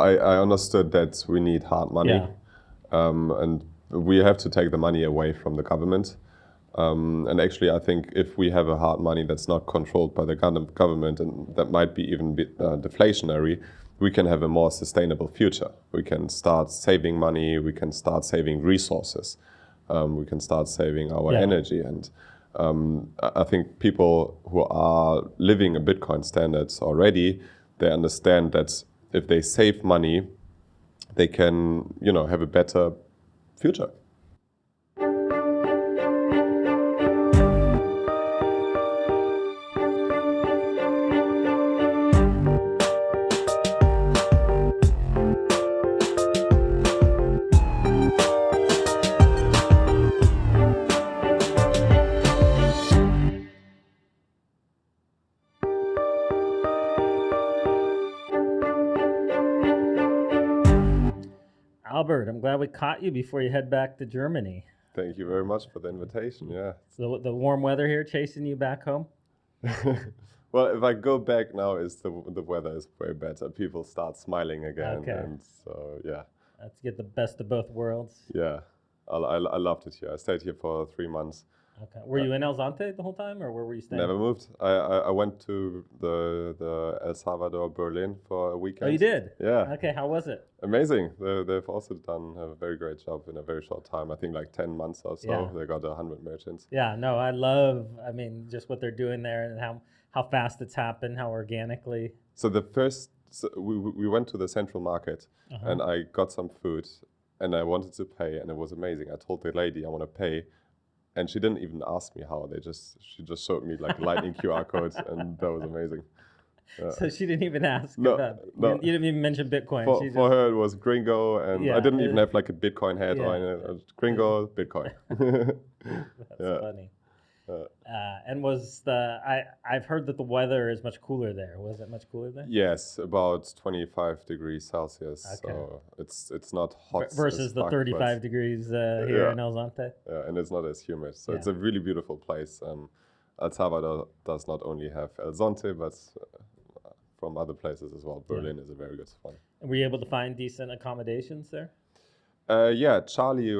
I understood that we need hard money, and we have to take the money away from the government. And actually, I think if we have a hard money that's not controlled by the government, and that might be even deflationary, we can have a more sustainable future. We can start saving money, we can start saving resources, we can start saving our energy. And I think people who are living a Bitcoin standards already, they understand that if they save money, they can, have a better future. Albert, I'm glad we caught you before you head back to Germany. Thank you very much for the invitation, yeah. So the warm weather here chasing you back home? Well, if I go back now, the weather is way better. People start smiling again, and so, yeah. Let's get the best of both worlds. Yeah, I loved it here. I stayed here for 3 months. Okay. Were you in El Zonte the whole time, or where were you staying? Never moved. I went to the El Salvador, Berlin for a weekend. Oh, you did? Yeah. Okay, how was it? Amazing. They've also done a very great job in a very short time. I think like 10 months or so. Yeah. They got 100 merchants. Yeah, no, I love, just what they're doing there and how fast it's happened, how organically. So we went to the central market and I got some food and I wanted to pay and it was amazing. I told the lady I want to pay. And she didn't even ask me how. She just showed me like lightning QR codes, and that was amazing. So she didn't even ask. No. You didn't even mention Bitcoin. For her, it was Gringo, and I didn't even have like a Bitcoin hat Yeah. on it. It was Gringo, Bitcoin. That's funny. And I've heard that the weather is much cooler there. Was it much cooler there? Yes, about 25 degrees Celsius. Okay. So it's not hot. Versus the 35 degrees here in El Zonte. Yeah, and it's not as humid. So it's a really beautiful place. El Salvador does not only have El Zonte, but from other places as well. Berlin is a very good spot. And were you able to find decent accommodations there? Charlie,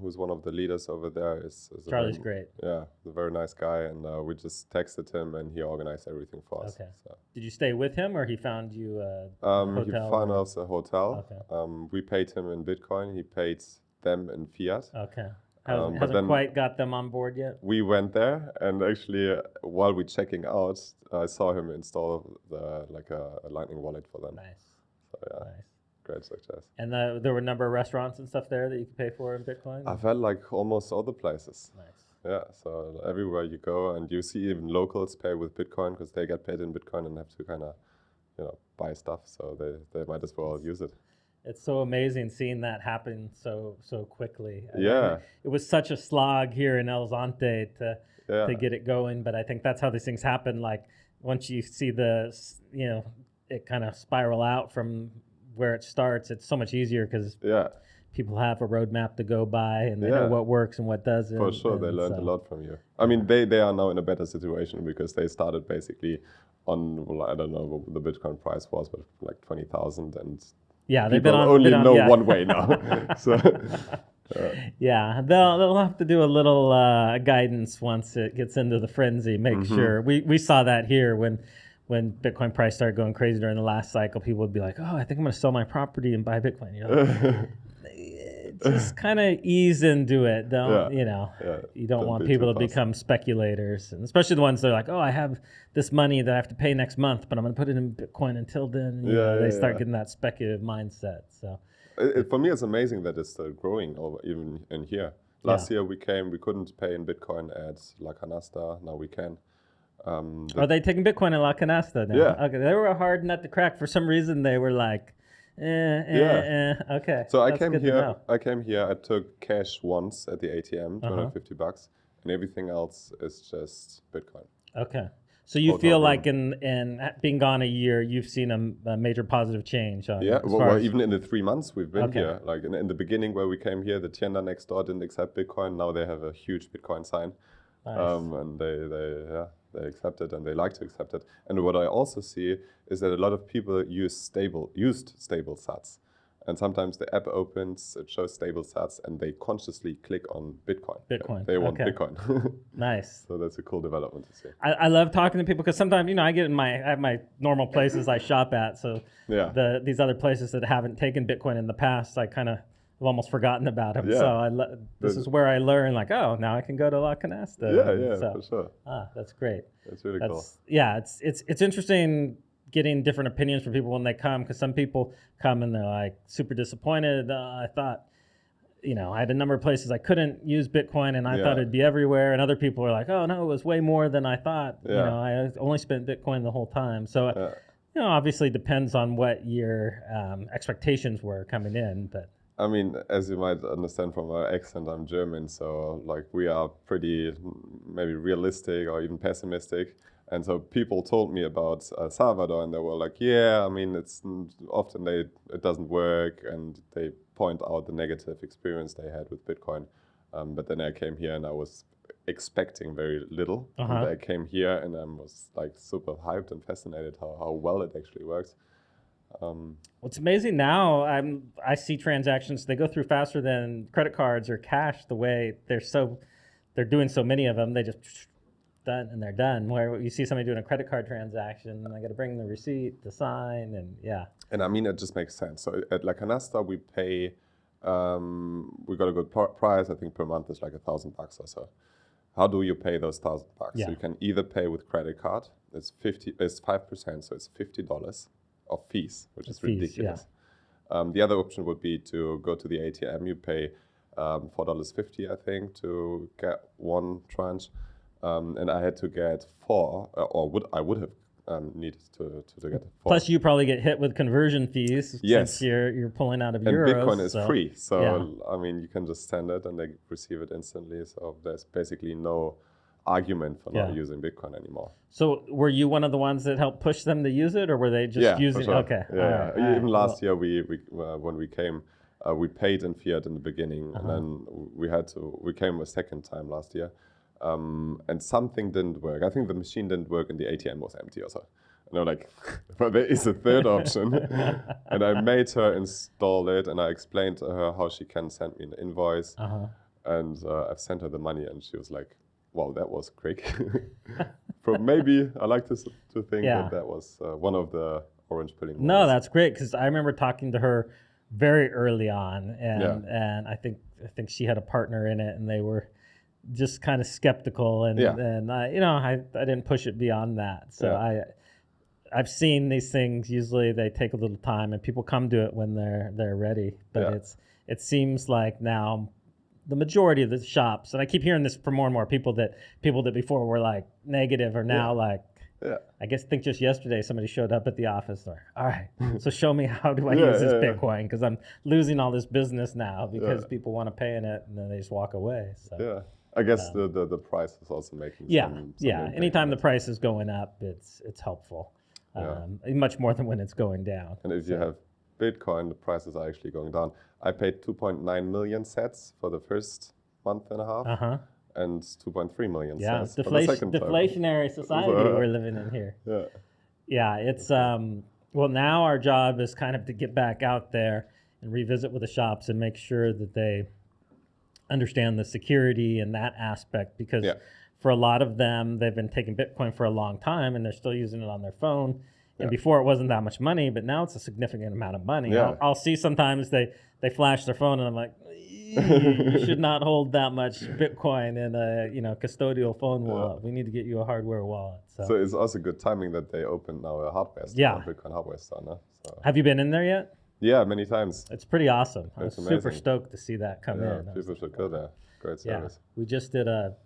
who's one of the leaders over there, is Charlie's great. Yeah, a very nice guy, and we just texted him, and he organized everything for us. Okay. So. Did you stay with him, or he found you a hotel? He found us a hotel. Okay. We paid him in Bitcoin. He paid them in fiat. Okay. Hasn't quite got them on board yet? We went there, and actually, while we checking out, I saw him install a Lightning wallet for them. Nice. So yeah. Nice. Great success. And there were a number of restaurants and stuff there that you could pay for in Bitcoin? I've had like almost all the places. Nice. Yeah, so everywhere you go, and you see even locals pay with Bitcoin because they get paid in Bitcoin and have to kind of, buy stuff. So they might as well use it. It's so amazing seeing that happen so quickly. Yeah. It was such a slog here in El Zonte to get it going, but I think that's how these things happen. Like once you see it kind of spiral out from where it starts, it's so much easier because people have a roadmap to go by and they know what works and what doesn't. For sure, they learned a lot from you. I mean, they are now in a better situation because they started basically on, I don't know what the Bitcoin price was, but like 20,000, and they've been on one way now. So they'll have to do a little guidance once it gets into the frenzy. Make sure we saw that here when Bitcoin price started going crazy during the last cycle. People would be like, "Oh, I think I'm going to sell my property and buy Bitcoin." Just kind of ease into it. Don't you don't want people to become speculators, and especially the ones that are like, "Oh, I have this money that I have to pay next month, but I'm going to put it in Bitcoin until then." They start getting that speculative mindset. So for me, it's amazing that it's still growing even in here. Last year we couldn't pay in Bitcoin at La Canasta. Now we can. Are they taking Bitcoin in La Canasta now? Yeah. Okay, they were a hard nut to crack. For some reason, they were like, okay. So I came here. I took cash once at the ATM, $250, and everything else is just Bitcoin. Okay. So you feel like in being gone a year, you've seen a major positive change. Well, even in the 3 months we've been here, like in the beginning where we came here, the tienda next door didn't accept Bitcoin. Now they have a huge Bitcoin sign. Nice. And they accept it and they like to accept it. And what I also see is that a lot of people used stable sats. And sometimes the app opens, it shows stable sats, and they consciously click on Bitcoin. They want Bitcoin. Nice. So that's a cool development to see. I love talking to people because sometimes, I have my normal places I shop at. So these other places that haven't taken Bitcoin in the past, I kind of have almost forgotten about them. Yeah. So this is where I learn, like, oh, now I can go to La Canasta. For sure. That's great. That's really cool. Yeah, it's interesting getting different opinions from people when they come, because some people come and they're like super disappointed. I thought, I had a number of places I couldn't use Bitcoin and I thought it'd be everywhere. And other people are like, oh no, it was way more than I thought. I only spent Bitcoin the whole time. So, obviously depends on what your expectations were coming in. But I mean, as you might understand from our accent, I'm German. So like we are pretty maybe realistic or even pessimistic. And so people told me about Salvador, and they were like, "Yeah, I mean, it's often it doesn't work," and they point out the negative experience they had with Bitcoin. But then I came here, and I was expecting very little. And I came here, and I was like super hyped and fascinated how well it actually works. What's amazing now, I see transactions, they go through faster than credit cards or cash. The way they're doing so many of them, they just done and they're done. Where you see somebody doing a credit card transaction, and I got to bring the receipt to sign, and And I mean, it just makes sense. So at La Canasta, we pay, we got a good price. I think per month is like $1,000 or so. How do you pay those $1,000? So you can either pay with credit card. It's 5%, so it's $50 of fees, which is ridiculous. The other option would be to go to the ATM. You pay $4.50, I think, to get one tranche. And I had to get four, I would have needed to get four. Plus, you probably get hit with conversion fees since you're pulling out of euros. And Bitcoin is free, so I mean, you can just send it and they receive it instantly. So there's basically no argument for not using Bitcoin anymore. So were you one of the ones that helped push them to use it, or were they just using? For sure. Okay. Yeah. Even last year, we when we came, we paid in fiat in the beginning, and then we came a second time last year. And something didn't work. I think the machine didn't work and the ATM was empty or so. And I'm like, but there is a third option. And I made her install it, and I explained to her how she can send me an invoice. And I've sent her the money, and she was like, wow, that was quick. Maybe I like to think that was one of the orange pilling ones. No, that's great, because I remember talking to her very early on, and I think she had a partner in it, and they were just kind of skeptical, and I didn't push it beyond that. So I've seen these things. Usually they take a little time, and people come to it when they're ready. But it seems like now the majority of the shops, and I keep hearing this from more and more people that before were like negative are now like. I think just yesterday somebody showed up at the office. All right, so show me how do I use this Bitcoin, because I'm losing all this business now because people want to pay in it, and then they just walk away. So. I guess the price is also making some Anytime the price is going up, it's helpful, much more than when it's going down. And if you have Bitcoin, the prices are actually going down. I paid 2.9 million sats for the first month and a half, and 2.3 million sats for the second time. Deflationary society we're living in here. It's well, now our job is kind of to get back out there and revisit with the shops and make sure that they understand the security and that aspect, because for a lot of them, they've been taking Bitcoin for a long time and they're still using it on their phone. And before it wasn't that much money, but now it's a significant amount of money. I'll see sometimes they flash their phone and I'm like, you should not hold that much Bitcoin in a custodial phone wallet. We need to get you a hardware wallet. So it's also good timing that they opened now a hardware store, Bitcoin hardware store. No? So. Have you been in there yet? Yeah, many times. It's pretty awesome. I was super stoked to see that come in. People should go there. Great service. We just did a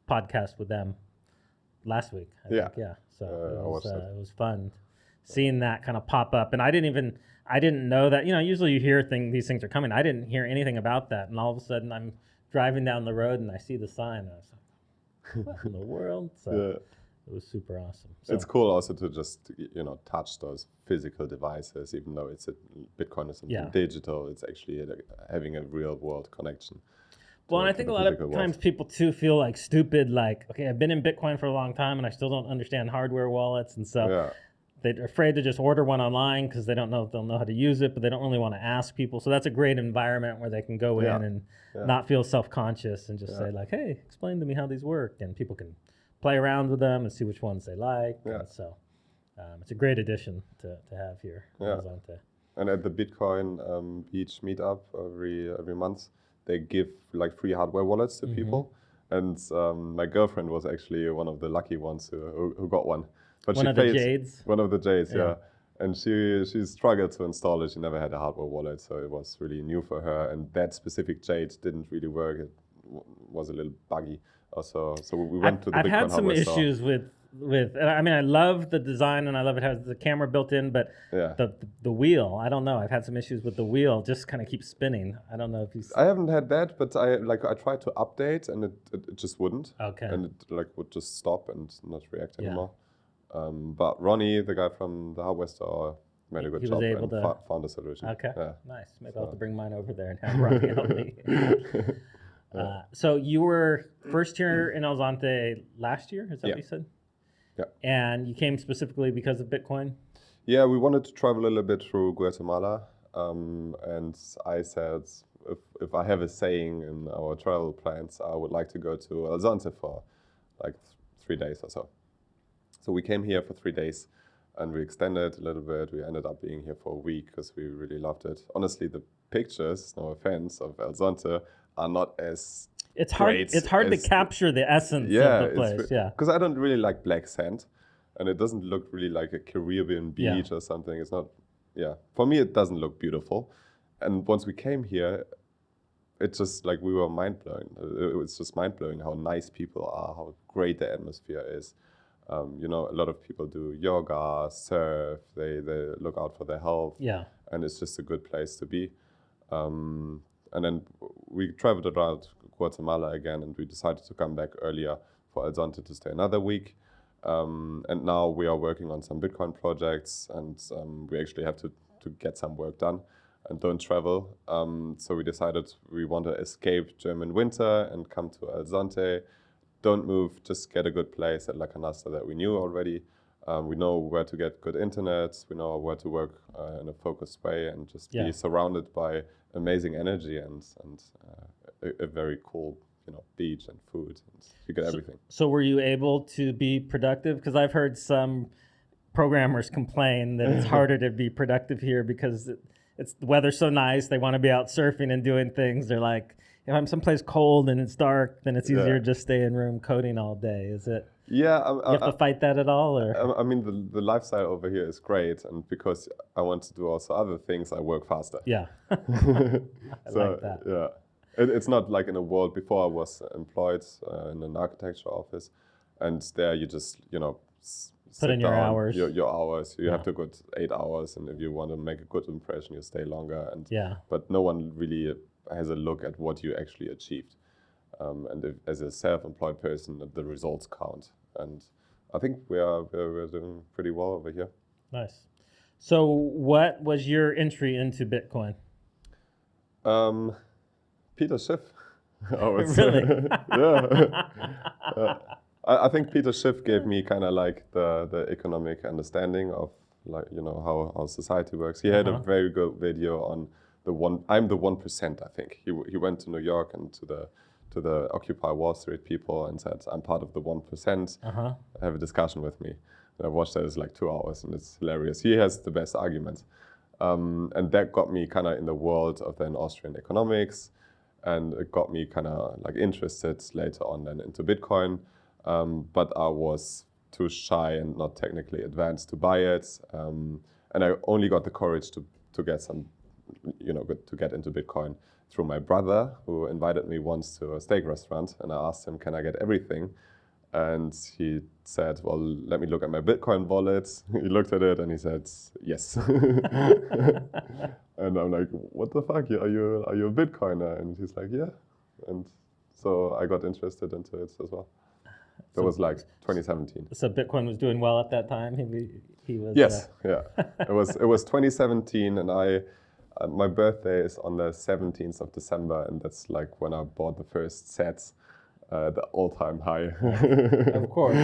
podcast with them last week. I think. So it was fun seeing that kind of pop up. And I didn't know that, usually you hear these things are coming. I didn't hear anything about that. And all of a sudden I'm driving down the road and I see the sign. And I was like, what in the world? So it was super awesome. So, it's cool also to just, touch those physical devices, even though Bitcoin is something digital, it's actually having a real world connection. Well, and I think a lot of times people too feel like stupid, like, okay, I've been in Bitcoin for a long time and I still don't understand hardware wallets. And so they're afraid to just order one online because they don't know if they'll know how to use it, but they don't really want to ask people. So that's a great environment where they can go in and not feel self-conscious and just say like, hey, explain to me how these work. And people can play around with them and see which ones they like. And so it's a great addition to have here in Zonte. And at the Bitcoin Beach meetup every month, they give like free hardware wallets to people. And my girlfriend was actually one of the lucky ones who got one. But one of the Jades? One of the Jades, yeah. And she struggled to install it. She never had a hardware wallet, so it was really new for her. And that specific Jade didn't really work. It was a little buggy. Also, so we went to the Bitcoin hardware store. I've had some issues with. I mean, I love the design and I love it has the camera built in, but the wheel, I don't know. I've had some issues with the wheel. Just kind of keeps spinning. I don't know if you. I haven't had that, but I tried to update and it just wouldn't. Okay. And it would just stop and not react anymore. But Ronnie, the guy from the hardware store, made a good job and found a solution. Okay, nice. Maybe I'll have to bring mine over there and have Ronnie help me. So you were first here in El Zonte last year, is that what you said? Yeah. And you came specifically because of Bitcoin? Yeah, we wanted to travel a little bit through Guatemala. And I said, if I have a saying in our travel plans, I would like to go to El Zonte for like 3 days or so. So we came here for 3 days and we extended a little bit. We ended up being here for a week because we really loved it. Honestly, the pictures, no offense, of El Zonte are not as great. It's hard to capture the essence of the place. Because I don't really like black sand and it doesn't look really like a Caribbean beach or something. It's not, for me, it doesn't look beautiful. And once we came here, it's just like we were mind-blowing. It was just mind-blowing how nice people are, how great the atmosphere is. A lot of people do yoga, surf, they look out for their health. Yeah. And it's just a good place to be. And then we traveled around Guatemala again and we decided to come back earlier for El Zonte to stay another week. And now we are working on some Bitcoin projects and we actually have to get some work done and don't travel. So we decided we want to escape German winter and come to El Zonte. Don't move, just get a good place at La Canasta that we knew already. We know where to get good internet, we know where to work in a focused way and just be surrounded by amazing energy and a very cool beach and food. And you get everything. So were you able to be productive? Because I've heard some programmers complain that it's harder to be productive here because the weather's so nice, they want to be out surfing and doing things. They're like, if I'm someplace cold and it's dark, then it's easier to just stay in room coding all day. Is it? Yeah. You have to fight that at all? Or? I mean, the lifestyle over here is great. And because I want to do also other things, I work faster. Yeah. I like that. Yeah. It's not like in a world before I was employed in an architecture office. And there you just, put in your hours. Your hours. You have to go 8 hours. And if you want to make a good impression, you stay longer. But no one really has a look at what you actually achieved. And as a self-employed person, the results count. And I think we're doing pretty well over here. Nice. So what was your entry into Bitcoin? Peter Schiff. Really? I think Peter Schiff gave me kind of like the economic understanding of how society works. He had a very good video on I'm the 1%, I think. He went to New York and to the Occupy Wall Street people and said, I'm part of the 1%. Have a discussion with me. And I watched that. It's like 2 hours and it's hilarious. He has the best argument. And that got me kind of in the world of then Austrian economics. And it got me kind of like interested later on then into Bitcoin. But I was too shy and not technically advanced to buy it. And I only got the courage to get some to get into Bitcoin through my brother, who invited me once to a steak restaurant, and I asked him, can I get everything? And he said, well, let me look at my Bitcoin wallet. He looked at it and he said, yes. And I'm like, what the fuck? Are you a Bitcoiner? And he's like, yeah. And so I got interested into it as well. That was like 2017. So Bitcoin was doing well at that time? He was. Yes, yeah. It was 2017, and My birthday is on the 17th of December, and that's like when I bought the first sets, the all-time high. Of course.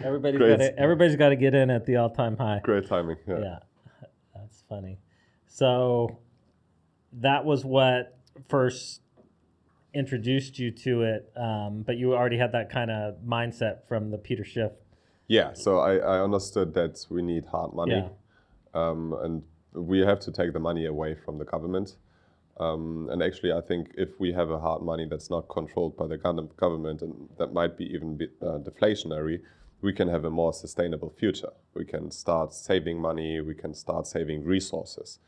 Everybody's got to get in at the all-time high. Great timing. Yeah, that's funny. So that was what first introduced you to it, but you already had that kind of mindset from the Peter Schiff. Yeah, so I understood that we need hard money, and we have to take the money away from the government. And actually, I think if we have a hard money that's not controlled by the government, and that might be even deflationary, we can have a more sustainable future. We can start saving money, we can start saving resources,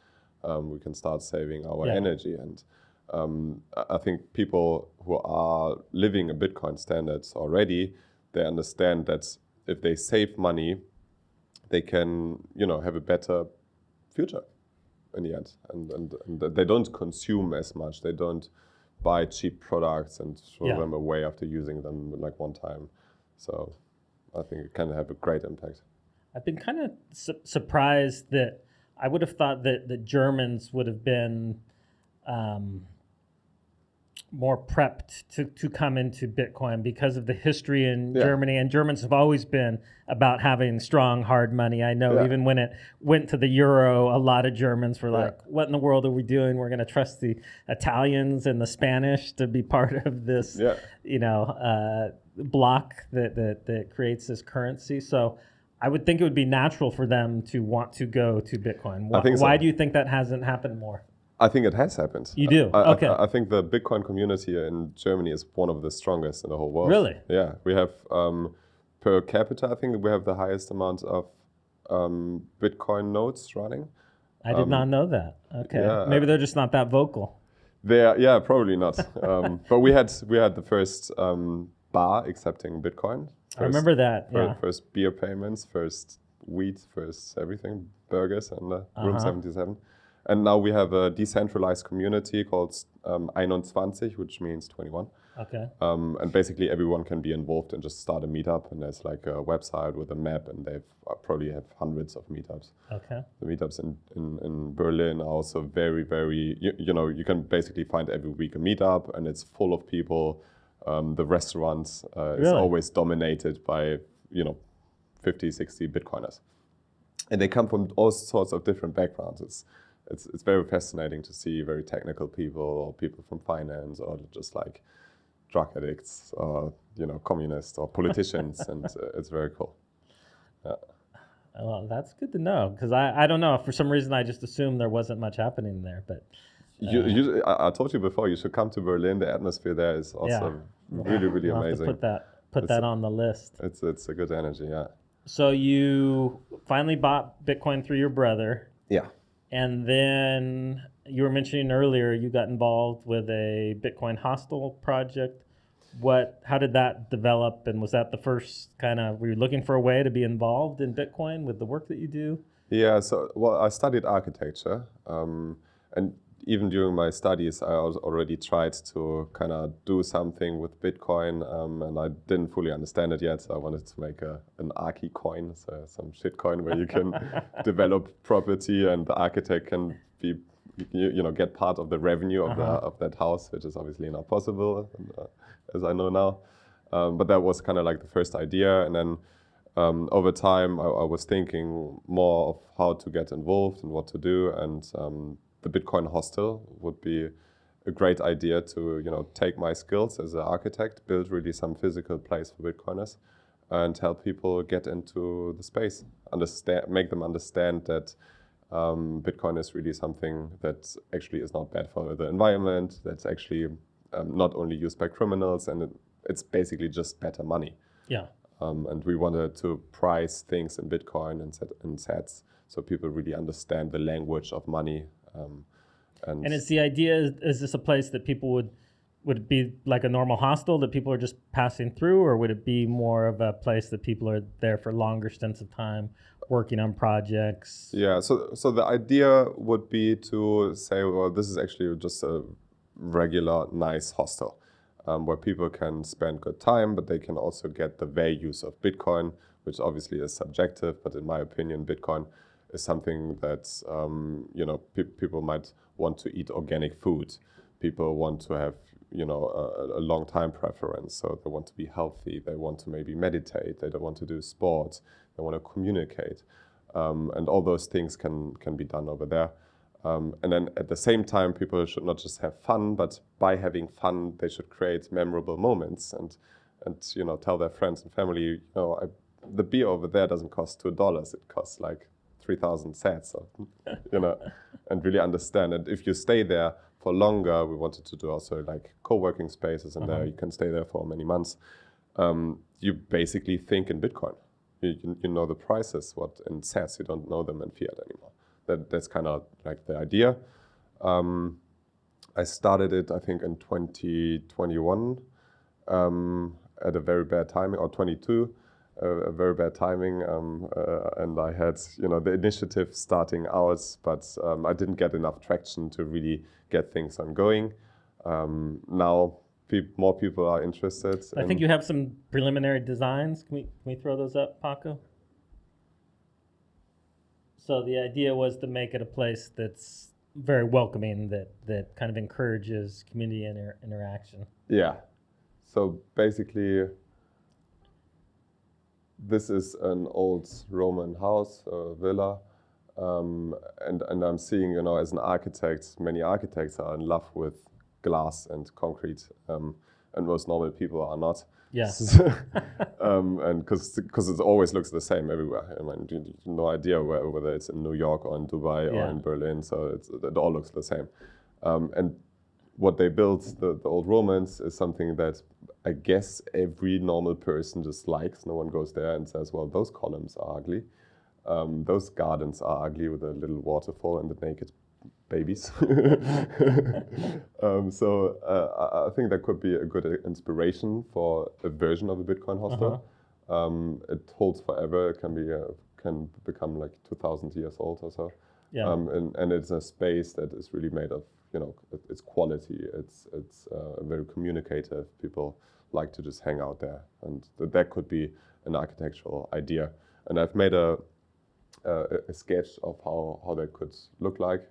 we can start saving our energy. And I think people who are living a Bitcoin standards already, they understand that if they save money, they can, have a better future in the end, and they don't consume as much. They don't buy cheap products and throw them away after using them like one time. So I think it can have a great impact. I've been kind of surprised that I would have thought that the Germans would have been more prepped to come into Bitcoin because of the history in Germany. And Germans have always been about having strong, hard money. I know even when it went to the euro, a lot of Germans were like, what in the world are we doing? We're going to trust the Italians and the Spanish to be part of this, block that creates this currency. So I would think it would be natural for them to want to go to Bitcoin. Why do you think that hasn't happened more? I think it has happened. You do? Okay. I think the Bitcoin community in Germany is one of the strongest in the whole world. Really? Yeah. We have, per capita, I think we have the highest amount of Bitcoin nodes running. I did not know that. Okay. Yeah, maybe they're just not that vocal. Probably not. But we had the first bar accepting Bitcoin. I remember that, First beer payments, first wheat, first everything, burgers, and Room 77. And now we have a decentralized community called 21, which means 21. Okay. And basically everyone can be involved and just start a meetup. And there's like a website with a map, and they probably have hundreds of meetups. Okay. The meetups in Berlin are also very, very, you can basically find every week a meetup, and it's full of people. The restaurants is always dominated by, 50, 60 Bitcoiners. And they come from all sorts of different backgrounds. It's very fascinating to see very technical people, or people from finance, or just like drug addicts, or communists, or politicians, and it's very cool. Yeah. Well, that's good to know, because I don't know, for some reason I just assumed there wasn't much happening there, but. I told you before, you should come to Berlin. The atmosphere there is also really, really amazing. Have to put that on the list. It's a good energy, yeah. So you finally bought Bitcoin through your brother. Yeah. And then you were mentioning earlier you got involved with a Bitcoin Hostel project. How did that develop? And was that the first were you looking for a way to be involved in Bitcoin with the work that you do? Yeah, I studied architecture. And even during my studies, I already tried to do something with Bitcoin, and I didn't fully understand it yet. So I wanted to make an archi coin, so some shit coin where you can develop property, and the architect can be, get part of the revenue of that house, which is obviously not possible, as I know now. But that was like the first idea, and then over time I was thinking more of how to get involved and what to do, and the Bitcoin Hostel would be a great idea to, take my skills as an architect, build really some physical place for Bitcoiners, and help people get into the space, make them understand that Bitcoin is really something that actually is not bad for the environment, that's actually not only used by criminals, and it's basically just better money. Yeah. And we wanted to price things in Bitcoin and in sats, so people really understand the language of money. And is the idea, is this a place that people would it be like a normal hostel that people are just passing through, or would it be more of a place that people are there for longer stints of time working on projects? Yeah, so the idea would be to say, well, this is actually just a regular nice hostel where people can spend good time, but they can also get the values of Bitcoin, which obviously is subjective, but in my opinion, Bitcoin is something that people might want to eat organic food. People want to have a long time preference, so they want to be healthy. They want to maybe meditate. They don't want to do sports. They want to communicate, and all those things can be done over there. And then at the same time, people should not just have fun, but by having fun, they should create memorable moments and tell their friends and family, the beer over there doesn't cost $2; it costs like 3,000 sats, and really understand. And if you stay there for longer, we wanted to do also like co-working spaces, and there you can stay there for many months. You basically think in Bitcoin. You know the prices, what in sats, you don't know them in fiat anymore. That's kind of like the idea. I started it, I think, in 2021 at a very bad timing, or 22, a very bad timing. And I had, the initiative starting out, but I didn't get enough traction to really get things ongoing. Now more people are interested. I think you have some preliminary designs. Can we throw those up, Paco? So the idea was to make it a place that's very welcoming, that kind of encourages community interaction. Yeah. So basically, this is an old Roman house, villa, and I'm seeing, as an architect, many architects are in love with glass and concrete, and most normal people are not. Yeah. And because it always looks the same everywhere. I mean, you have no idea whether it's in New York or in Dubai or in Berlin, so it all looks the same. And what they built, the old Romans, is something that I guess every normal person just likes. No one goes there and says, well, those columns are ugly. Those gardens are ugly with a little waterfall and the naked babies. So I think that could be a good inspiration for a version of a Bitcoin hostel. It holds forever. It can become like 2,000 years old or so. Yeah. And it's a space that is really made of, it's quality. It's very communicative. People like to just hang out there, and that could be an architectural idea. And I've made a sketch of how that could look like.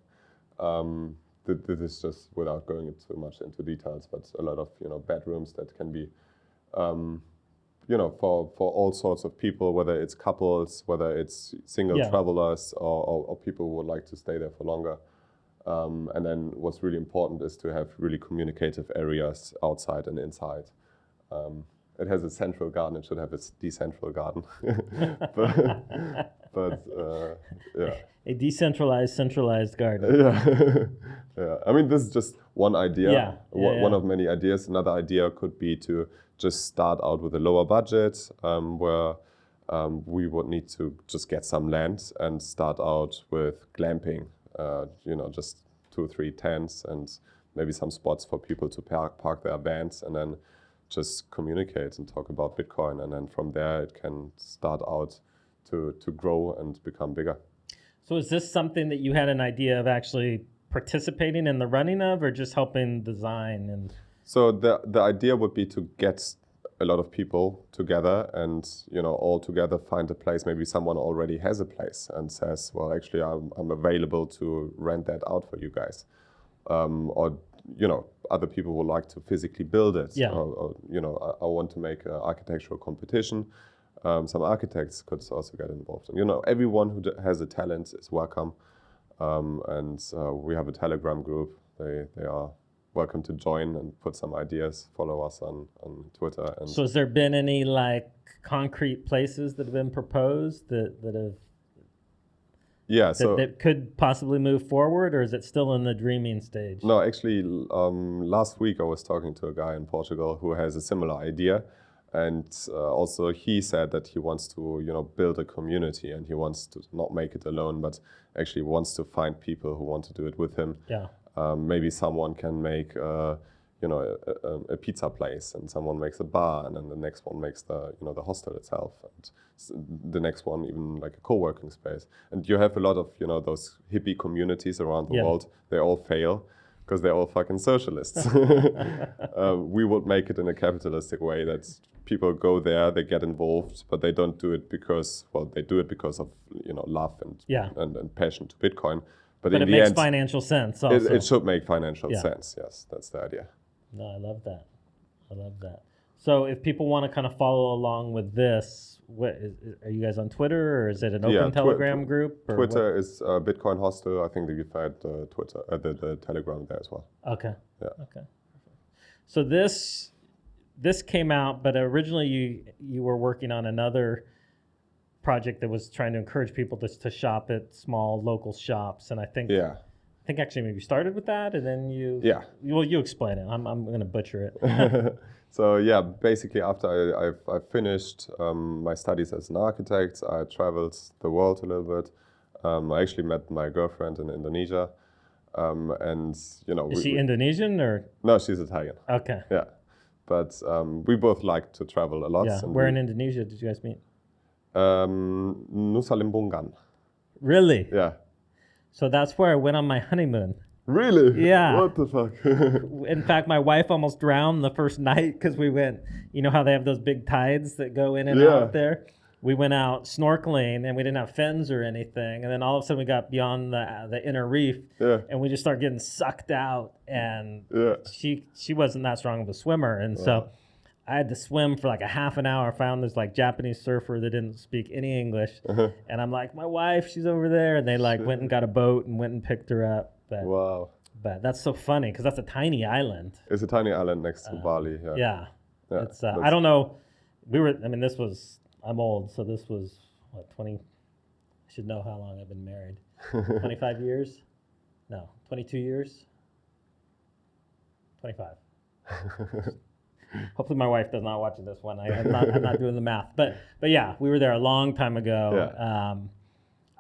This is just without going too much into details, but a lot of bedrooms that can be, for all sorts of people, whether it's couples, whether it's single travelers, or people who would like to stay there for longer. And then what's really important is to have really communicative areas outside and inside. It has a central garden. It should have a decentral garden. but yeah. A decentralized, centralized garden. Yeah. Yeah. I mean, this is just one idea. One of many ideas. Another idea could be to just start out with a lower budget, where we would need to just get some land and start out with glamping. Just 2 or 3 tents and maybe some spots for people to park their vans, and then just communicate and talk about Bitcoin. And then from there, it can start out to grow and become bigger. So is this something that you had an idea of actually participating in the running of, or just helping design? And so the idea would be to get a lot of people together and all together find a place. Maybe someone already has a place and says, well, actually I'm available to rent that out for you guys, or other people would like to physically build it. Or I want to make an architectural competition. Some architects could also get involved. And everyone who has a talent is welcome. And we have a Telegram group. They are welcome to join and put some ideas. Follow us on Twitter. And so has there been any like concrete places that have been proposed that have that could possibly move forward, or is it still in the dreaming stage? No, actually, last week I was talking to a guy in Portugal who has a similar idea. And also he said that he wants to, build a community, and he wants to not make it alone, but actually wants to find people who want to do it with him. Yeah. Maybe someone can make, a pizza place, and someone makes a bar, and then the next one makes the hostel itself, and the next one even like a co-working space. And you have a lot of, those hippie communities around the world. They all fail. because they're all fucking socialists. We would make it in a capitalistic way that people go there, they get involved, but they don't do it because, well, they do it because of, you know, love and passion to Bitcoin. But in it the makes end, financial sense also. It should make financial sense, yes. That's the idea. No, I love that. So if people want to kind of follow along with this, are you guys on Twitter, or is it an open Telegram group? Or Twitter is Bitcoin Hostel. I think that you've had Twitter, the Telegram there as well. Okay. Yeah. Okay. So this came out, but originally you were working on another project that was trying to encourage people to shop at small local shops, and I think actually maybe you started with that, and then you explain it. I'm going to butcher it. So yeah, basically after I finished my studies as an architect, I traveled the world a little bit. I actually met my girlfriend in Indonesia, and you know. Is she Indonesian or? No, she's Italian. Okay. Yeah, but we both like to travel a lot. Yeah. Where in Indonesia did you guys meet? Nusa Lembongan. Really? Yeah. So that's where I went on my honeymoon. Really? Yeah. What the fuck? In fact, my wife almost drowned the first night because we went, you know how they have those big tides that go in and out there? We went out snorkeling and we didn't have fins or anything. And then all of a sudden we got beyond the inner reef and we just started getting sucked out. And she wasn't that strong of a swimmer. And so I had to swim for like a half an hour. I found this like Japanese surfer that didn't speak any English. And I'm like, my wife, she's over there. And they like went and got a boat and went and picked her up. But, wow. But that's so funny because that's a tiny island. It's a tiny island next to Bali. Yeah. It's, I don't know. I'm old. So this was, 20? I should know how long I've been married. 25 years? No, 22 years? 25. Hopefully my wife does not watch this one. I'm not doing the math. But yeah, we were there a long time ago. Yeah.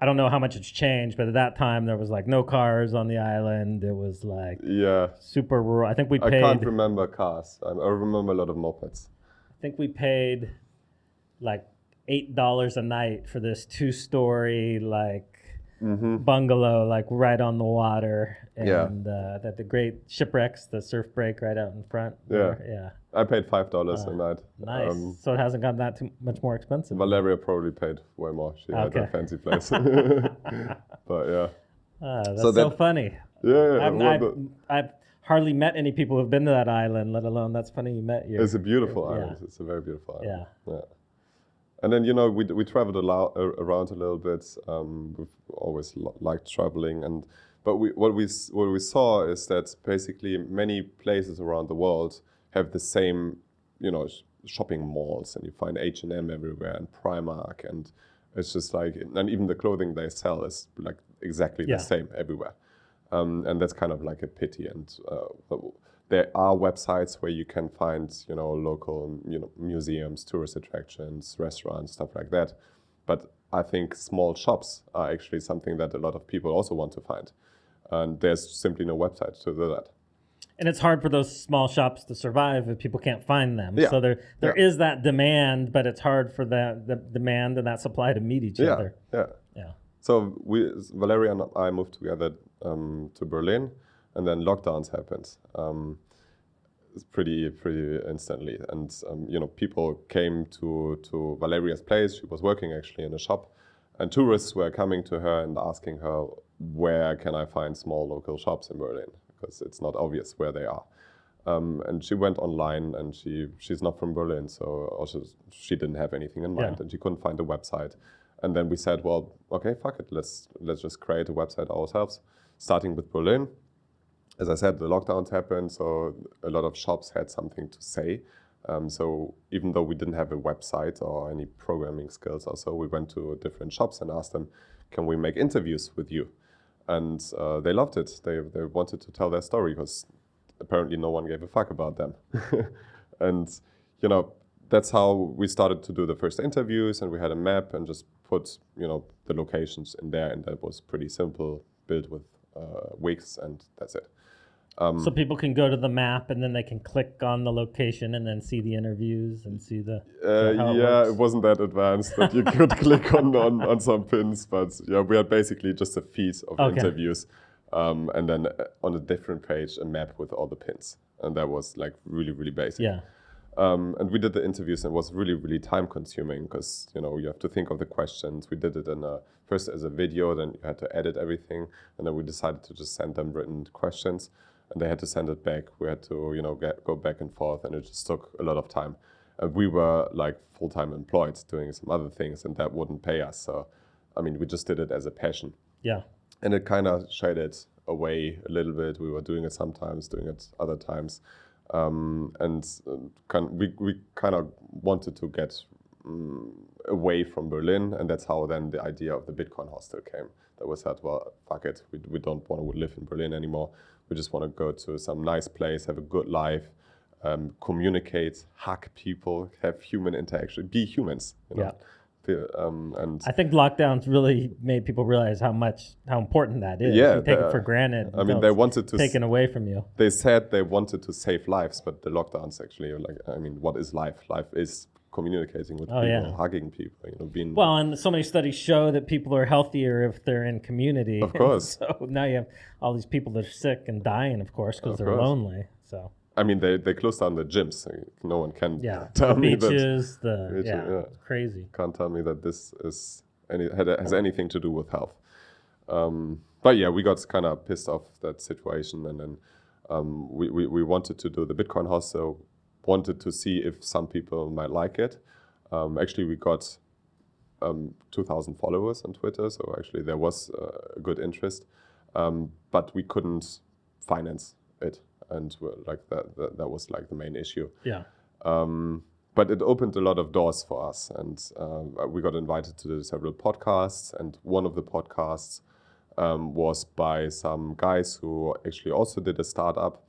I don't know how much it's changed, but at that time there was like no cars on the island. It was like super rural. I think we paid. I can't remember cars. I remember a lot of mopeds. I think we paid like $8 a night for this 2-story like bungalow, like right on the water, and that the great shipwrecks, the surf break right out in front. Yeah. I paid $5 a night. Nice. So it hasn't gotten that too much more expensive. Valeria probably paid way more. She had a fancy place. But yeah. That's so funny. Yeah. I've hardly met any people who've been to that island, let alone that's funny you met your. It's a beautiful island. It's a very beautiful island. Yeah. And then, you know, we traveled around a little bit. We've always liked traveling, but what we saw is that basically many places around the world have the same, you know, shopping malls, and you find H&M everywhere and Primark, and it's just like, and even the clothing they sell is like exactly the same everywhere, and that's kind of like a pity. And there are websites where you can find, you know, local, you know, museums, tourist attractions, restaurants, stuff like that. But I think small shops are actually something that a lot of people also want to find, and there's simply no website to do that. And it's hard for those small shops to survive if people can't find them. Yeah. So there is that demand, but it's hard for the demand and that supply to meet each other. Yeah. So Valeria and I moved together to Berlin, and then lockdowns happened. It's pretty instantly, and you know, people came to Valeria's place. She was working actually in a shop, and tourists were coming to her and asking her, where can I find small local shops in Berlin? Because it's not obvious where they are. And she went online, and she's not from Berlin, so also she didn't have anything in mind, and she couldn't find a website. And then we said, well, okay, fuck it, let's just create a website ourselves, starting with Berlin. As I said, the lockdowns happened, so a lot of shops had something to say. So even though we didn't have a website or any programming skills or so, we went to different shops and asked them, can we make interviews with you? And they loved it. They wanted to tell their story because apparently no one gave a fuck about them. And, you know, that's how we started to do the first interviews, and we had a map and just put, you know, the locations in there, and that was pretty simple, built with Wix, and that's it. So people can go to the map and then they can click on the location and then see the interviews and see the it wasn't that advanced that you could click on some pins, but yeah, we had basically just a feed of interviews. and then on a different page a map with all the pins, and that was like really, really basic. Yeah. And we did the interviews, and it was really, really time consuming because you have to think of the questions. We did it first as a video, then you had to edit everything, and then we decided to just send them written questions, and they had to send it back. We had to go back and forth, and it just took a lot of time. And we were like full-time employed doing some other things, and that wouldn't pay us. So, I mean, we just did it as a passion. Yeah. And it kind of shaded away a little bit. We were doing it sometimes, doing it other times. We kind of wanted to get away from Berlin, and that's how then the idea of the Bitcoin hostel came. That was that, well, fuck it, we don't want to live in Berlin anymore. We just want to go to some nice place, have a good life, communicate, hug people, have human interaction, be humans. Yeah. And I think lockdowns really made people realize how important that is. Yeah, you take it for granted. I mean, they wanted to taken away from you. They said they wanted to save lives, but the lockdowns actually are like, I mean, what is life? Life is communicating with people, hugging people, being. Well, and so many studies show that people are healthier if they're in community. Of course. So now you have all these people that are sick and dying, of course, because they're lonely. So. I mean, they closed down the gyms. No one can the tell me beaches, that. It's crazy. Can't tell me that this has anything to do with health. But yeah, we got kind of pissed off that situation, and then we wanted to do the Bitcoin hostel. Wanted to see if some people might like it. Actually, we got 2,000 followers on Twitter, so actually there was a good interest, but we couldn't finance it. And like that was like the main issue. Yeah. But it opened a lot of doors for us, and we got invited to do several podcasts. And one of the podcasts was by some guys who actually also did a startup,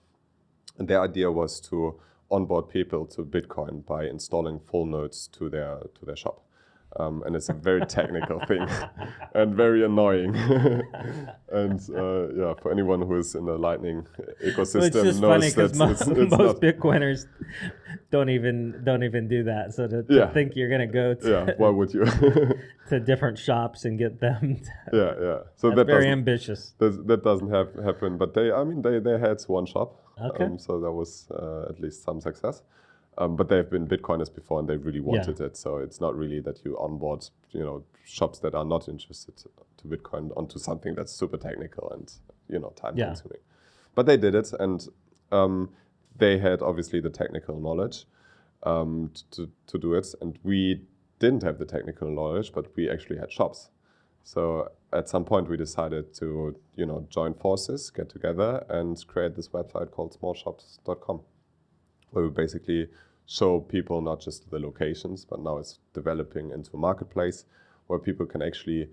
and their idea was to onboard people to Bitcoin by installing full nodes to their shop. And it's a very technical thing and very annoying. And for anyone who is in the Lightning ecosystem, it's just knows funny because most Bitcoiners don't even do that. So to think you're going to go to why would you to different shops and get them? So that's very ambitious. That doesn't happen. But they had one shop. Okay. So that was at least some success. But they've been Bitcoiners before, and they really wanted it. So it's not really that you onboard, shops that are not interested to Bitcoin onto something that's super technical and, time consuming. But they did it, and they had obviously the technical knowledge to do it. And we didn't have the technical knowledge, but we actually had shops. So at some point we decided to, join forces, get together, and create this website called smallshops.com. Where we basically show people not just the locations, but now it's developing into a marketplace where people can actually,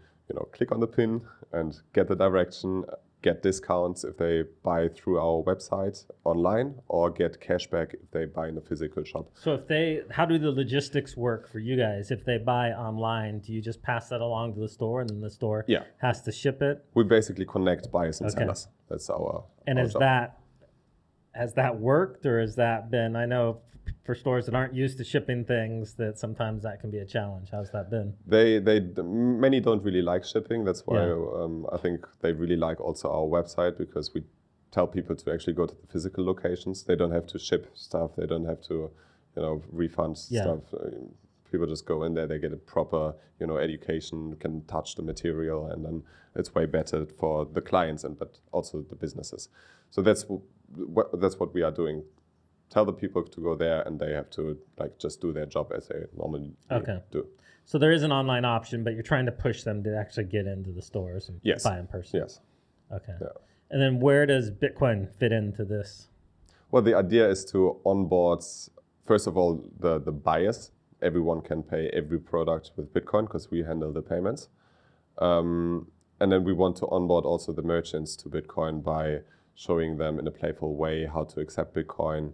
click on the pin and get the direction, get discounts if they buy through our website online, or get cashback if they buy in a physical shop. So how do the logistics work for you guys? If they buy online, do you just pass that along to the store, and then the store has to ship it? We basically connect buyers and sellers. That's our job. Has that worked, or has that been, I know for stores that aren't used to shipping things, that sometimes that can be a challenge. How's that been? Many don't really like shipping. That's why I think they really like also our website, because we tell people to actually go to the physical locations. They don't have to ship stuff. They don't have to, refund stuff. People just go in there, they get a proper, education, can touch the material, and then it's way better for the clients but also the businesses. So that's what we are doing. Tell the people to go there, and they have to just do their job as they normally do. So there is an online option, but you're trying to push them to actually get into the stores and buy in person. Yes. Okay. Yeah. And then where does Bitcoin fit into this? Well, the idea is to onboard, first of all, the buyers. Everyone can pay every product with Bitcoin because we handle the payments. And then we want to onboard also the merchants to Bitcoin by showing them in a playful way how to accept Bitcoin.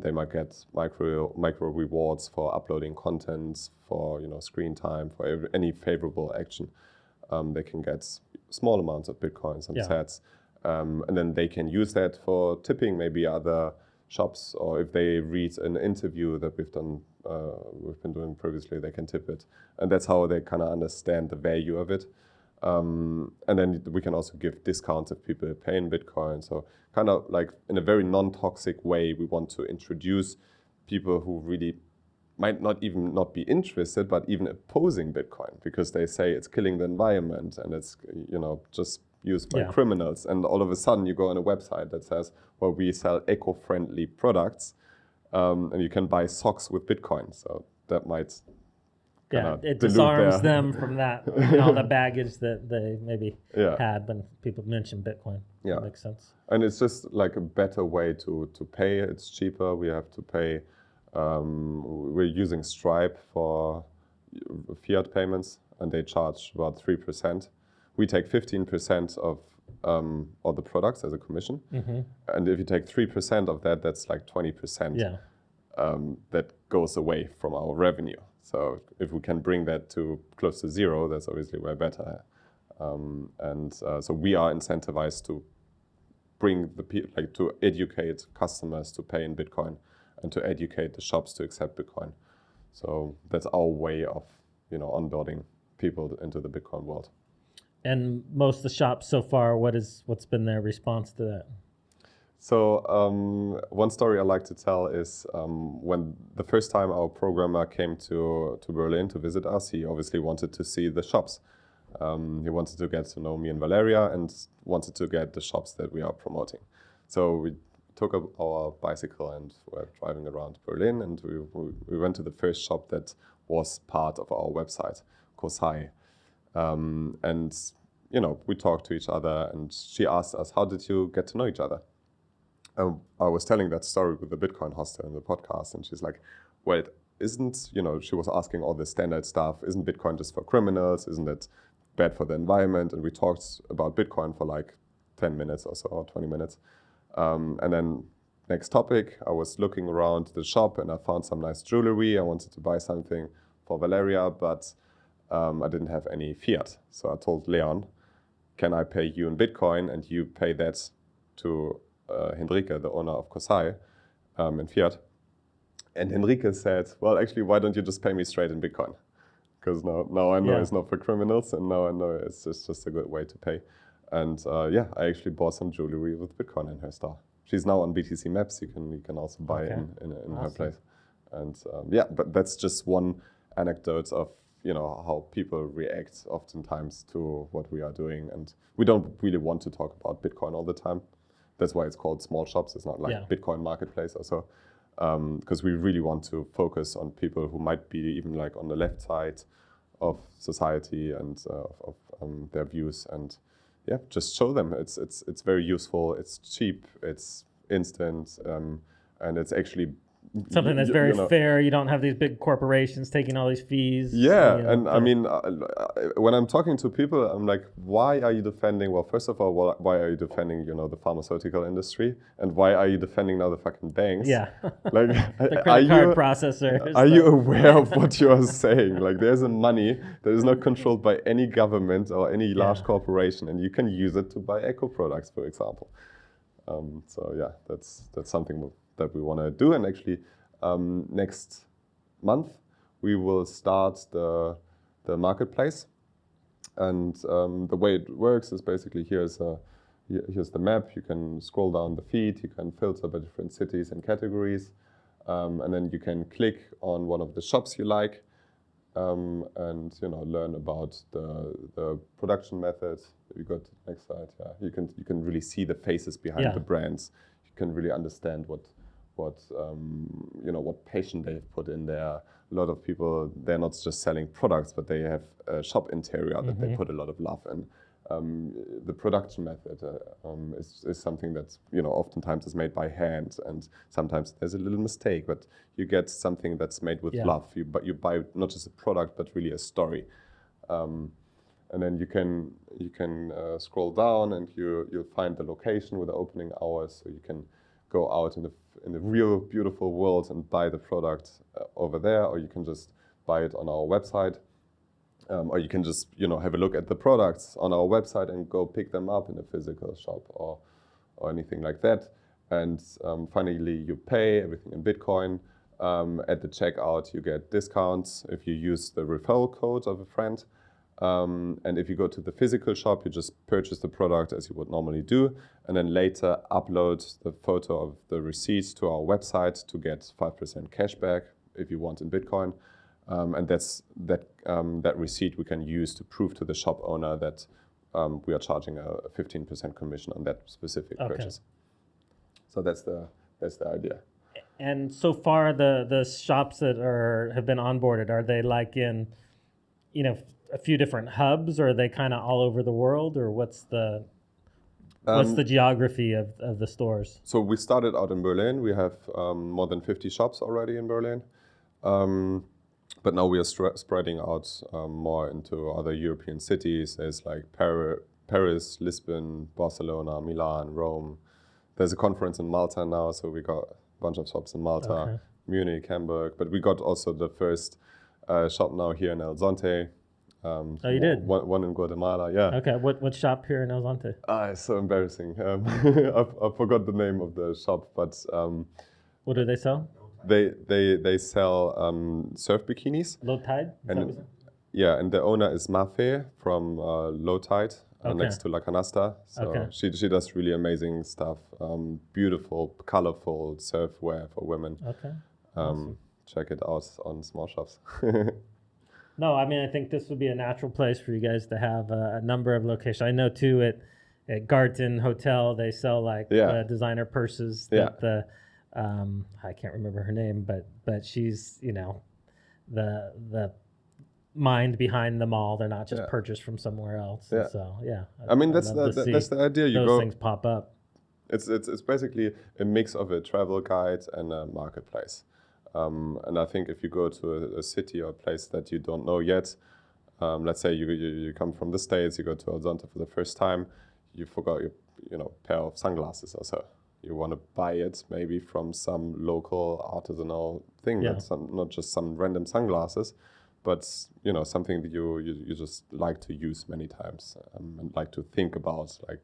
They might get micro rewards for uploading content, for screen time, for any favorable action. They can get small amounts of Bitcoins and sats, and then they can use that for tipping maybe other shops, or if they read an interview that we've been doing previously, they can tip it, and that's how they kind of understand the value of it. And then we can also give discounts if people pay in Bitcoin. So kind of like in a very non-toxic way, we want to introduce people who really might not even not be interested, but even opposing Bitcoin because they say it's killing the environment and it's, you know, just used by criminals. And all of a sudden you go on a website that says, well, we sell eco-friendly products and you can buy socks with Bitcoin. So that might it disarms them from that, you know, all the baggage that they maybe had when people mention Bitcoin. Yeah, that makes sense. And it's just like a better way to pay. It's cheaper. We have to pay. We're using Stripe for fiat payments, and they charge about 3%. We take 15% of all the products as a commission, and if you take 3% of that, that's like 20%. That goes away from our revenue. So if we can bring that to close to zero, that's obviously way better. So we are incentivized to bring to educate customers to pay in Bitcoin and to educate the shops to accept Bitcoin. So that's our way of, you know, onboarding people into the Bitcoin world. And most of the shops so far, what's been their response to that? So one story I like to tell is when the first time our programmer came to Berlin to visit us, he obviously wanted to see the shops. He wanted to get to know me and Valeria and wanted to get the shops that we are promoting. So we took up our bicycle and were driving around Berlin, and we went to the first shop that was part of our website, Kosai. And, you know, we talked to each other and she asked us, how did you get to know each other? I was telling that story with the Bitcoin Hostel in the podcast, and she's like, well, isn't, you know, she was asking all the standard stuff, isn't Bitcoin just for criminals? Isn't it bad for the environment? And we talked about Bitcoin for like 10 minutes or so, or 20 minutes. And then next topic, I was looking around the shop and I found some nice jewelry. I wanted to buy something for Valeria, but I didn't have any fiat. So I told Leon, can I pay you in Bitcoin and you pay that to Henrike, the owner of Kosai, in fiat? And Henrike said, well, actually, why don't you just pay me straight in Bitcoin? Because now I know it's not for criminals, and now I know it's just a good way to pay. And I actually bought some jewelry with Bitcoin in her store. She's now on BTC Maps. You can also buy in awesome. Her place. And but that's just one anecdote of, you know, how people react oftentimes to what we are doing. And we don't really want to talk about Bitcoin all the time. That's why it's called small shops. It's not like Bitcoin marketplace or so. Because we really want to focus on people who might be even like on the left side of society and of their views, and just show them it's very useful, it's cheap, it's instant, and it's actually something that's very fair. You don't have these big corporations taking all these fees. I mean, when I'm talking to people, I'm like, why are you defending? Well, first of all, why are you defending, you know, the pharmaceutical industry, and why are you defending now the fucking banks? Like, the credit card processors. Are you aware of what you are saying? Like, there's a money that is not controlled by any government or any large corporation, and you can use it to buy eco products, for example. That's something that we want to do. And actually, next month we will start the marketplace. And the way it works is basically here's the map. You can scroll down the feed. You can filter by different cities and categories, and then you can click on one of the shops you like, and learn about the production methods. You go to the next slide. You can really see the faces behind the brands. You can really understand what passion they've put in there. A lot of people, they're not just selling products, but they have a shop interior that they put a lot of love in. The production method is something that's, oftentimes is made by hand, and sometimes there's a little mistake, but you get something that's made with love. You buy not just a product, but really a story. And then you can scroll down, and you'll find the location with the opening hours, so you can go out in the real beautiful world and buy the product over there, or you can just buy it on our website, or you can just have a look at the products on our website and go pick them up in a physical shop or anything like that. And finally, you pay everything in Bitcoin. At the checkout, you get discounts if you use the referral code of a friend. And if you go to the physical shop, you just purchase the product as you would normally do, and then later upload the photo of the receipt to our website to get 5% cash back if you want in Bitcoin. And that receipt we can use to prove to the shop owner that we are charging a 15% commission on that specific purchase. So that's the idea. And so far, the shops that have been onboarded, are they like in, a few different hubs, or are they kind of all over the world, or what's the geography of the stores? So we started out in Berlin. We have more than 50 shops already in Berlin. But now we are spreading out more into other European cities. There's like Paris, Lisbon, Barcelona, Milan, Rome. There's a conference in Malta now, so we got a bunch of shops in Malta, Munich, Hamburg. But we got also the first shop now here in El Zonte. You did? One in Guatemala, yeah. Okay, what shop here in El Zonte? It's so embarrassing. I forgot the name of the shop, but... what do they sell? They sell surf bikinis. Low Tide? And the owner is Mafe from Low Tide, next to La Canasta. So she does really amazing stuff. Beautiful, colorful surfwear for women. Okay. Awesome. Check it out on small shops. No, I mean, I think this would be a natural place for you guys to have a number of locations. I know too at Garten Hotel they sell like designer purses that I can't remember her name, but she's the mind behind them all. They're not just purchased from somewhere else. Yeah. So I mean that's the idea. Those things pop up. It's basically a mix of a travel guide and a marketplace. And I think if you go to a city or a place that you don't know yet, let's say you come from the States, you go to El Zonte for the first time, you forgot your pair of sunglasses or so. You want to buy it maybe from some local artisanal thing, that's not just some random sunglasses, but something that you just like to use many times and like to think about, like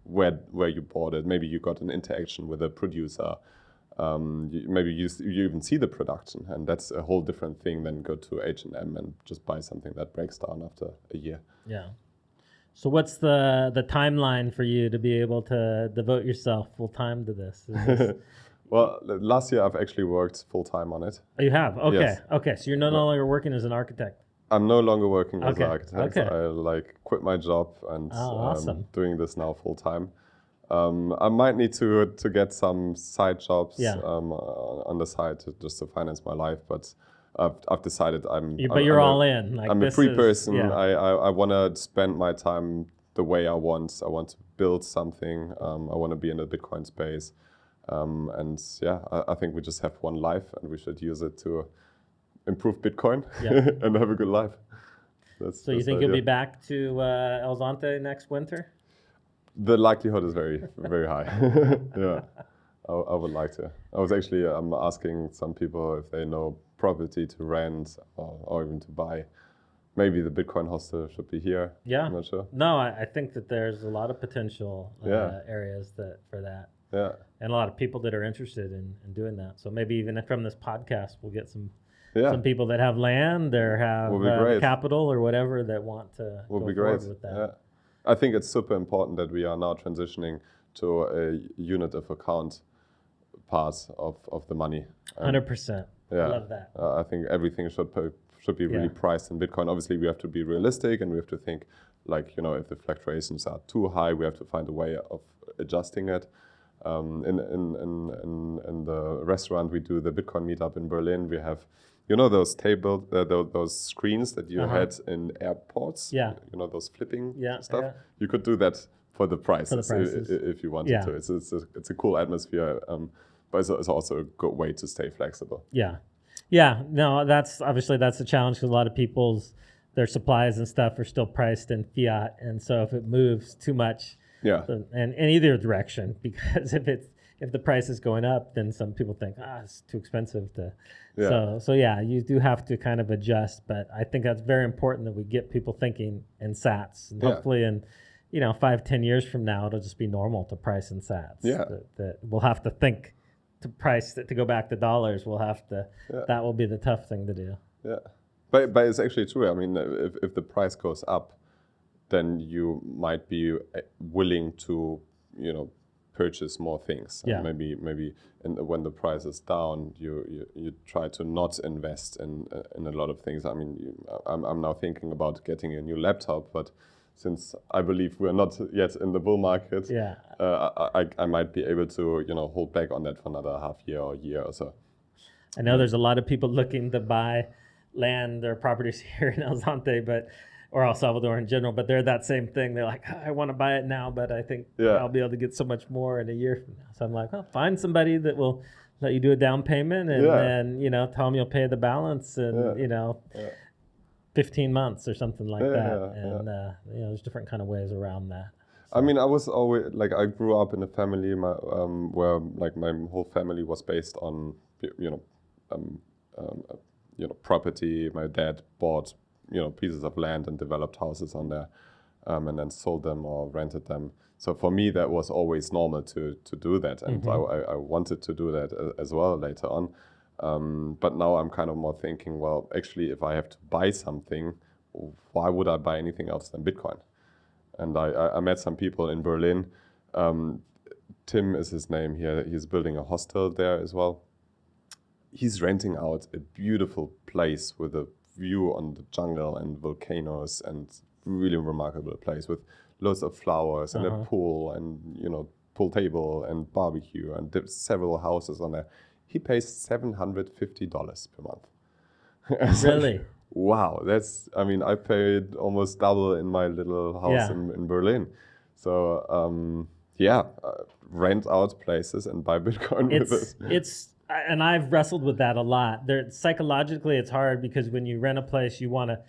where you bought it. Maybe you got an interaction with a producer. Maybe you even see the production, and that's a whole different thing than go to H&M and just buy something that breaks down after a year. Yeah. So what's the timeline for you to be able to devote yourself full time to this? Well, last year I've actually worked full time on it. Oh, you have? Okay. Yes. Okay. So you're no longer working as an architect. I'm no longer working as an architect. Okay. I quit my job and awesome. Doing this now full time. I might need to get some side jobs on the side just to finance my life, but I've decided you're all in. Like, I'm a free person. I want to spend my time the way I want. I want to build something. I want to be in the Bitcoin space. I think we just have one life, and we should use it to improve Bitcoin and have a good life. So you think you'll be back to El Zonte next winter? The likelihood is very, very high. Yeah, I would like to. I was actually I'm asking some people if they know property to rent or even to buy. Maybe the Bitcoin hostel should be here. Yeah, I'm not sure. No, I think that there's a lot of potential areas for that. Yeah, and a lot of people that are interested in doing that. So maybe even from this podcast, we'll get some people that have land or have capital or whatever that want to go forward with that. Yeah. I think it's super important that we are now transitioning to a unit of account part of the money. 100%. I love that. I think everything should be really priced in Bitcoin. Obviously, we have to be realistic and we have to think, like, if the fluctuations are too high, we have to find a way of adjusting it. In the restaurant, we do the Bitcoin meetup in Berlin. We have, those those screens that you had in airports. Yeah. Those flipping stuff. Yeah. You could do that for the prices, if you wanted to. It's a cool atmosphere, but it's also a good way to stay flexible. Yeah. Yeah. No, that's a challenge because a lot of their supplies and stuff are still priced in fiat, and so if it moves too much. Yeah, and in either direction, because if the price is going up, then some people think it's too expensive to. Yeah. So you do have to kind of adjust, but I think that's very important that we get people thinking in sats, and hopefully in 5-10 years from now it'll just be normal to price in sats. Yeah, that we'll have to think to price to go back to dollars. We'll have to. That will be the tough thing to do. Yeah. But it's actually true. I mean, if the price goes up, then you might be willing to, purchase more things. Yeah. And maybe when the price is down, you try to not invest in a lot of things. I mean, I'm now thinking about getting a new laptop, but since I believe we're not yet in the bull market, Yeah. I might be able to, hold back on that for another half year or year or so. I know there's a lot of people looking to buy land or properties here in El Zonte, or El Salvador in general, but they're that same thing. They're like, I want to buy it now, but I think I'll be able to get so much more in a year from now. So I'm like, find somebody that will let you do a down payment and then, tell them you'll pay the balance in, 15 months or something like that. And, there's different kind of ways around that. So. I mean, I was always, I grew up in a family where, my whole family was based on, property. My dad bought, pieces of land and developed houses on there, and then sold them or rented them. So for me, that was always normal to do that, and I wanted to do that as well later on. But now I'm kind of more thinking, well, actually, if I have to buy something, why would I buy anything else than Bitcoin? And I met some people in Berlin. Tim is his name here. He's building a hostel there as well. He's renting out a beautiful place with a view on the jungle and volcanoes, and really remarkable place with lots of flowers and a pool and, pool table and barbecue and several houses on there. He pays $750 per month. Really? Wow, I paid almost double in my little house in Berlin. So, rent out places and buy Bitcoin with it. And I've wrestled with that a lot. Psychologically, it's hard because when you rent a place, you want to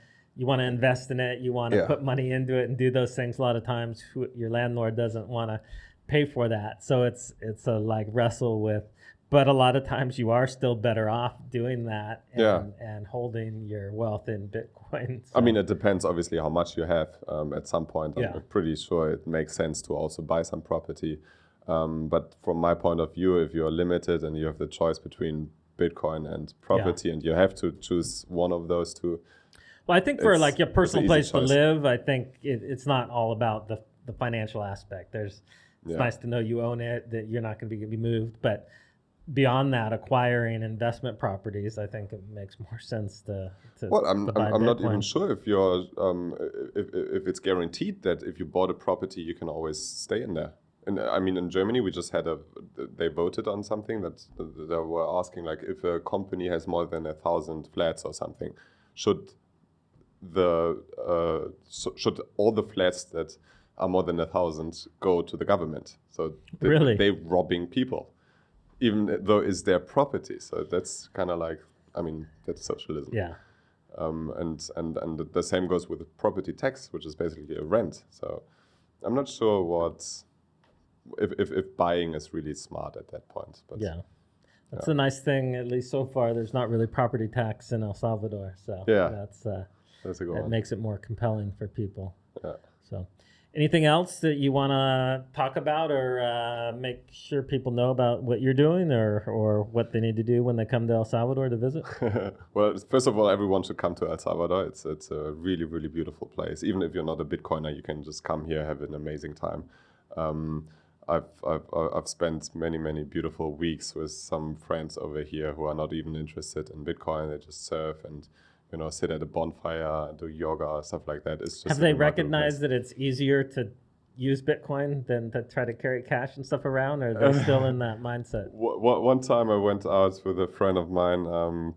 invest in it, you want to put money into it and do those things. A lot of times, your landlord doesn't want to pay for that, so it's a wrestle with. But a lot of times, you are still better off doing that and holding your wealth in Bitcoin. So. I mean, it depends obviously how much you have. At some point, I'm pretty sure it makes sense to also buy some property. But from my point of view, if you're limited and you have the choice between Bitcoin and property and you have to choose one of those two. Well, I think for your personal place to live, I think it's not all about the financial aspect. It's nice to know you own it, that you're not going to be moved. But beyond that, acquiring investment properties, I think it makes more sense to well, I'm buy not even sure if you're if it's guaranteed that if you bought a property, you can always stay in there. And I mean, in Germany, we just had they voted on something that they were asking, like, if a company has more than 1,000 flats or something, should all the flats that are more than 1,000 go to the government? So they're robbing people, even though it's their property. So that's kind of that's socialism. Yeah. And the same goes with the property tax, which is basically a rent. So I'm not sure if buying is really smart at that point. But that's a nice thing. At least so far, there's not really property tax in El Salvador, so that's a good one. Makes it more compelling for people. Yeah. So, anything else that you want to talk about or make sure people know about what you're doing or what they need to do when they come to El Salvador to visit? Well, first of all, everyone should come to El Salvador. It's a really, really beautiful place. Even if you're not a Bitcoiner, you can just come here, have an amazing time. I've spent many beautiful weeks with some friends over here who are not even interested in Bitcoin. They just surf and sit at a bonfire, do yoga, stuff like that. It's just have they recognized that it's easier to use Bitcoin than to try to carry cash and stuff around, or are they still in that mindset? One time I went out with a friend of mine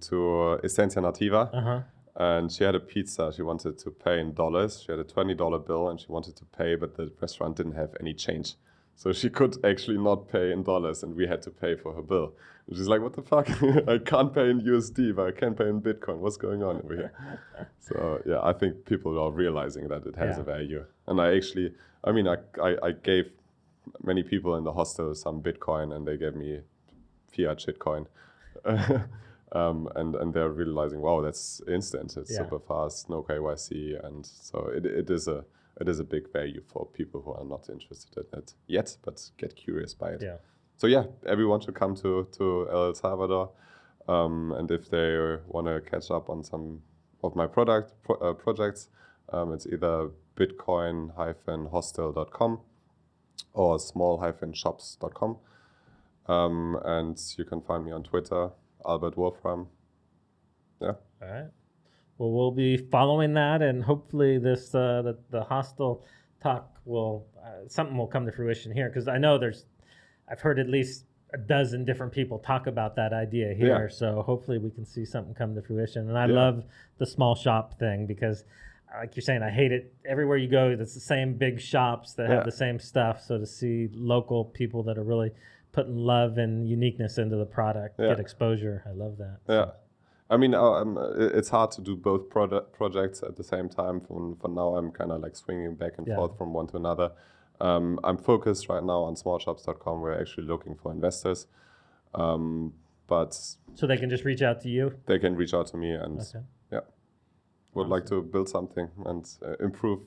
to Essencia Nativa. And she had a pizza. She wanted to pay in dollars. She had a $20 bill and she wanted to pay, but the restaurant didn't have any change. So she could actually not pay in dollars and we had to pay for her bill. And she's like, what the fuck? I can't pay in USD, but I can pay in Bitcoin. What's going on over here? So yeah, I think people are realizing that it has a value. And I gave many people in the hostel some Bitcoin and they gave me fiat shitcoin. And they're realizing, wow, that's instant. It's super fast, no KYC, and so it is a big value for people who are not interested in it yet, but get curious by it. Yeah. So yeah, everyone should come to El Salvador, and if they want to catch up on some of my projects. It's either bitcoin-hostel.com or small-shops.com. And you can find me on Twitter, Albert Wolframm. Yeah. All right. Well, we'll be following that, and hopefully this the hostel talk will something will come to fruition here, because I know I've heard at least a dozen different people talk about that idea here. Yeah. So hopefully we can see something come to fruition. And I love the small shop thing, because like you're saying, I hate it. Everywhere you go, it's the same big shops that have the same stuff. So to see local people that are really putting love and uniqueness into the product, get exposure. I love that. Yeah. So. I mean, it's hard to do both projects at the same time. For now, I'm kind of like swinging back and forth from one to another. I'm focused right now on smallshops.com. We're actually looking for investors. But so they can just reach out to you? They can reach out to me, and would like to build something and improve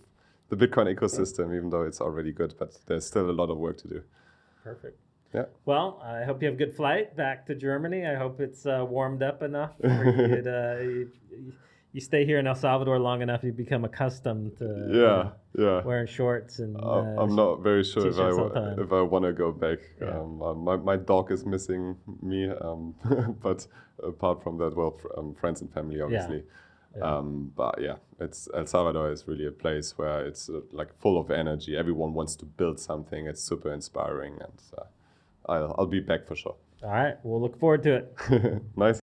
the Bitcoin ecosystem, even though it's already good. But there's still a lot of work to do. Perfect. Yeah. Well, I hope you have a good flight back to Germany. I hope it's warmed up enough for you stay here in El Salvador long enough, you become accustomed to wearing shorts and I'm not very sure if I want to go back. Yeah. My dog is missing me, but apart from that, friends and family, obviously. Yeah. But yeah, El Salvador is really a place where it's like full of energy. Everyone wants to build something. It's super inspiring, and I'll be back for sure. All right, we'll look forward to it. Nice.